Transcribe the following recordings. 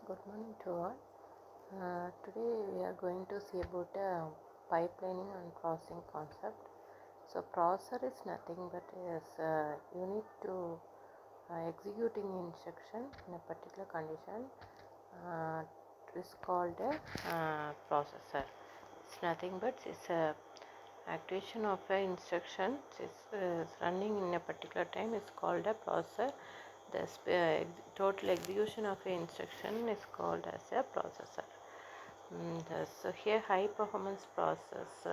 Good morning to all. Today we are going to see about pipelining and processing concept. So processor is nothing but is unit to executing instruction in a particular condition is called a processor. It's nothing but it's a activation of a instruction is running in a particular time is called a processor. The total execution of an instruction is called as a processor. So here high performance process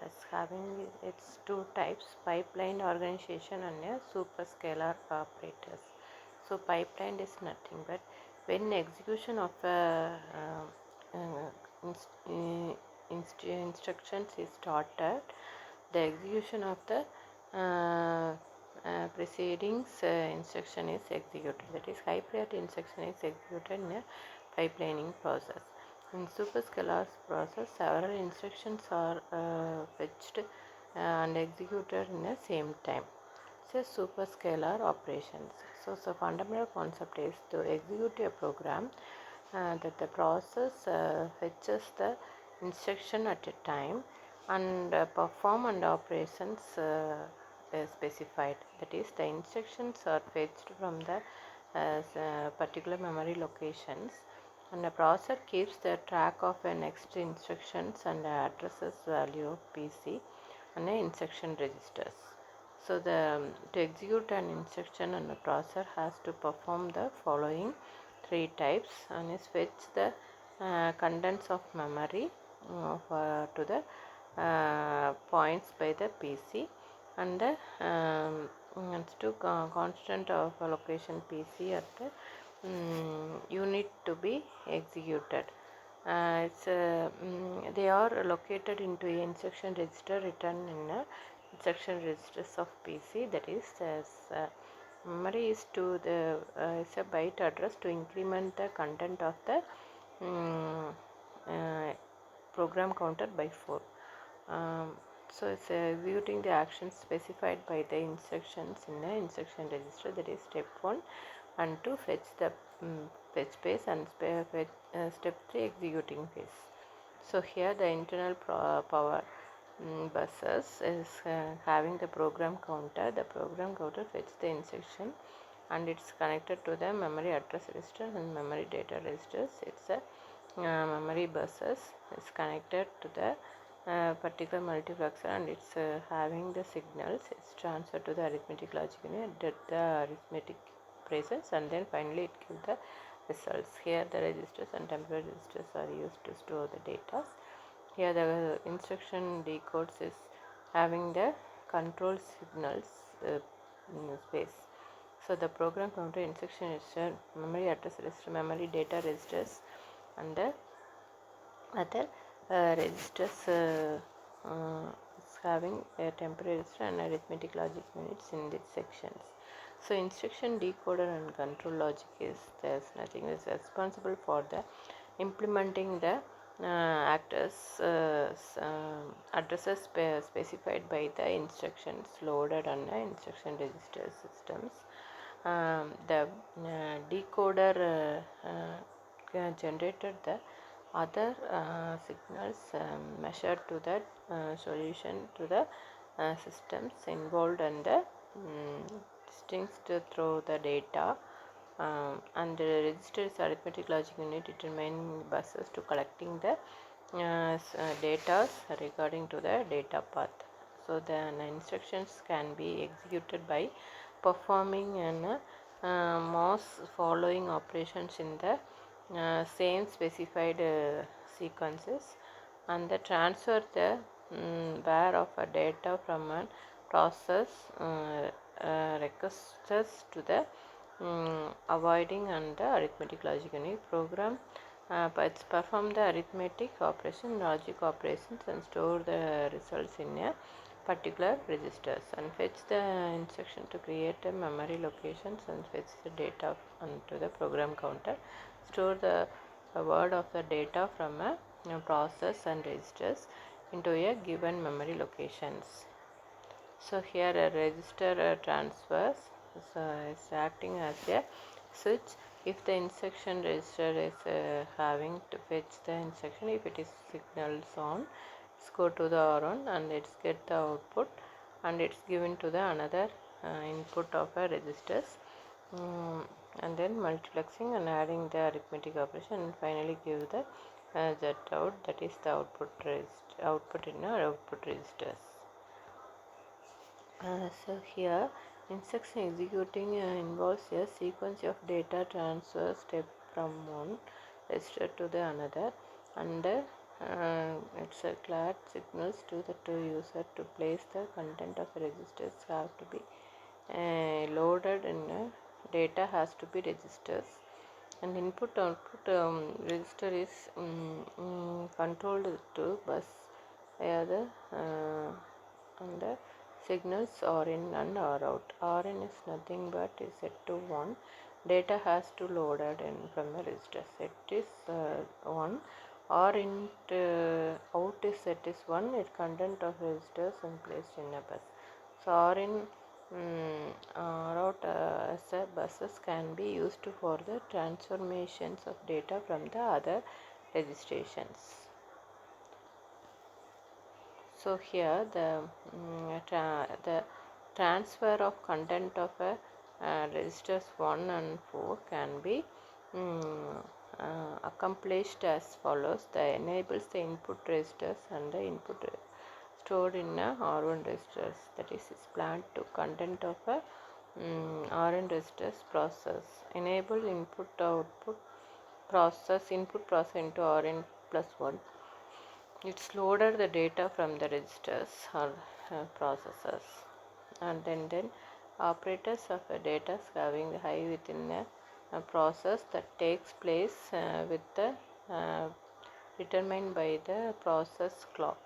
is having its two types, pipeline organization and a superscalar operators. So pipeline is nothing but when execution of a instructions is started, the execution of the preceding instruction is executed. That is, high priority instruction is executed in a pipelining process. In superscalar process, several instructions are fetched and executed in the same time. So superscalar operations. So fundamental concept is to execute a program that the process fetches the instruction at a time and perform and operations specified. That is, the instructions are fetched from the particular memory locations, and the processor keeps the track of the next instructions and addresses value of PC and the instruction registers. So to execute an instruction, and the processor has to perform the following three types, and is fetch the contents of memory to the points by the PC, and the to constant of location PC at the unit to be executed. They are located into a instruction register written in a instruction registers of PC. That is, memory is to the is a byte address to increment the content of the program counter by 4. So it's executing the actions specified by the instructions in the instruction register. That is step 1 and 2 fetch the fetch phase, and step 3 executing phase. So here the internal power buses is having the program counter. The program counter fetch the instruction and it's connected to the memory address register and memory data registers. It's a memory buses is connected to the particular multiplexer, and it's having the signals. It's transferred to the arithmetic logic unit, did the arithmetic phrases, and then finally it gives the results. Here the registers and temporary registers are used to store the data. Here the instruction decodes is having the control signals space. So the program counter, instruction register, memory address register, memory data registers, and the other registers is having a temporary register and arithmetic logic units in these sections. So instruction decoder and control logic is there's nothing is responsible for the implementing the addresses specified by the instructions loaded on the instruction register systems. The decoder generated the other signals measured to the solution to the systems involved, and the distinct through the data, and the registers arithmetic logic unit determine buses to collecting the data regarding to the data path. So the instructions can be executed by performing an most following operations in the same specified sequences, and the transfer the where of a data from a process requests to the avoiding and the arithmetic logic unit program. It's perform the arithmetic operation, logic operations, and store the results in a particular registers, and fetch the instruction to create a memory locations, and fetch the data onto the program counter, store the word of the data from a process and registers into a given memory locations. So here a register transfers is acting as a switch. If the instruction register is having to fetch the instruction, if it is signals on, it's go to the R1 and it's get the output, and it's given to the another input of a registers, and then multiplexing and adding the arithmetic operation, and finally give the Z out, that is the output in our output registers. So here instruction executing involves a sequence of data transfer step from one register to the another, and it's a clock signals to the user to place the content of registers have to be loaded in data has to be registers, and input output register is controlled to bus via the and the signals Rn and Rout. Rn is nothing but is set to 1. Data has to loaded in from the register. Set is 1. Rn out is set is 1. It content of registers and placed in a bus. So Rn Rout as a buses can be used for the transformations of data from the other registrations. So here the transfer of content of registers 1 and 4 can be accomplished as follows. The enables the input registers and the input stored in R1 registers, that is planned to content of a Rn registers process. Enable input output process into Rn plus 1. It's loaded the data from the registers or processors, and then operators of a data having high within a process that takes place with the determined by the process clock.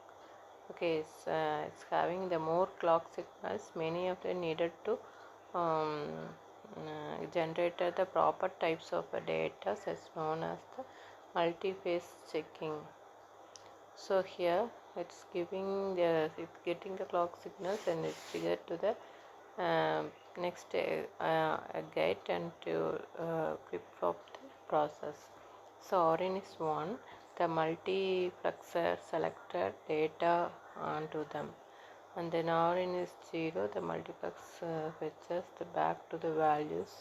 Okay, it's having the more clock signals, many of them needed to generate the proper types of data is known as the multi-phase checking. So here it's getting the clock signals, and it's triggered to the next gate and to flip-flop the process. So Rn is 1. The multiplexer selected data onto them, and then Rn is 0. The multiplex fetches the back to the values,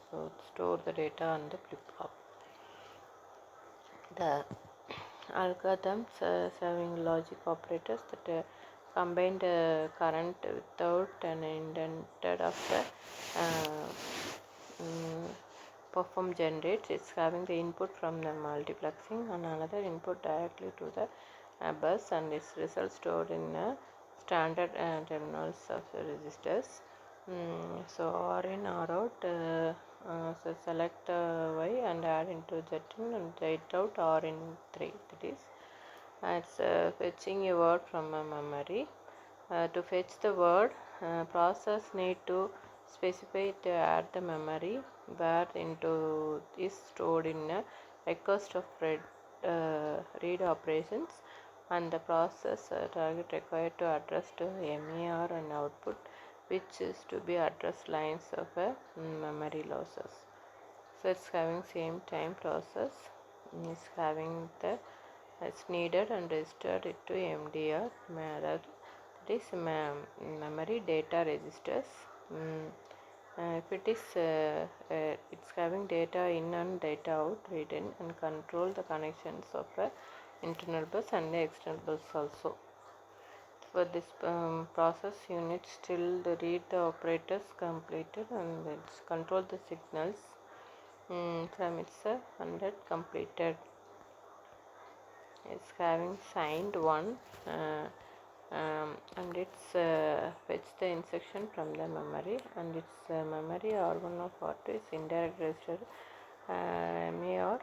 so store the data on the flip-flop. The algorithms serving logic operators that combine the current without an indented of the perform generates. It's having the input from the multiplexing and another input directly to the bus, and its result stored in standard terminals of the registers. So Rn Rout, so select Y and add into Z1 and Z out Rn3, that is it's fetching a word from a memory. To fetch the word, process need to specify to add the memory where into is stored in a request of read operations, and the process target required to address to MER and output, which is to be address lines of memory losses. So it's having same time process is having the it's needed and registered it to MDR, that is memory data registers. If it is it's having data in and data out, read in and control the connections of internal bus and the external bus also. For this process unit still the read the operators completed, and it's control the signals from its 100 completed. It's having signed 1 and it's fetch the instruction from the memory, and its memory R1 of R2 is indirect register MER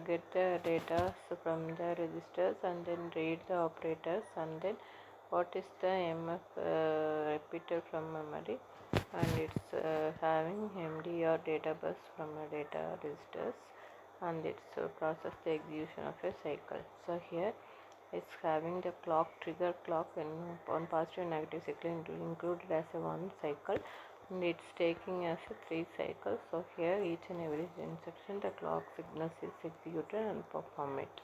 get the data from the registers and then read the operators, and then what is the MF repeater from memory, and it's having MDR data bus from the data registers, and it's process the execution of a cycle. So here it's having the clock trigger clock and on positive and negative cycle included as a one cycle. and it's taking as a 3 cycles. So here each and every instruction the clock signals is executed and perform it.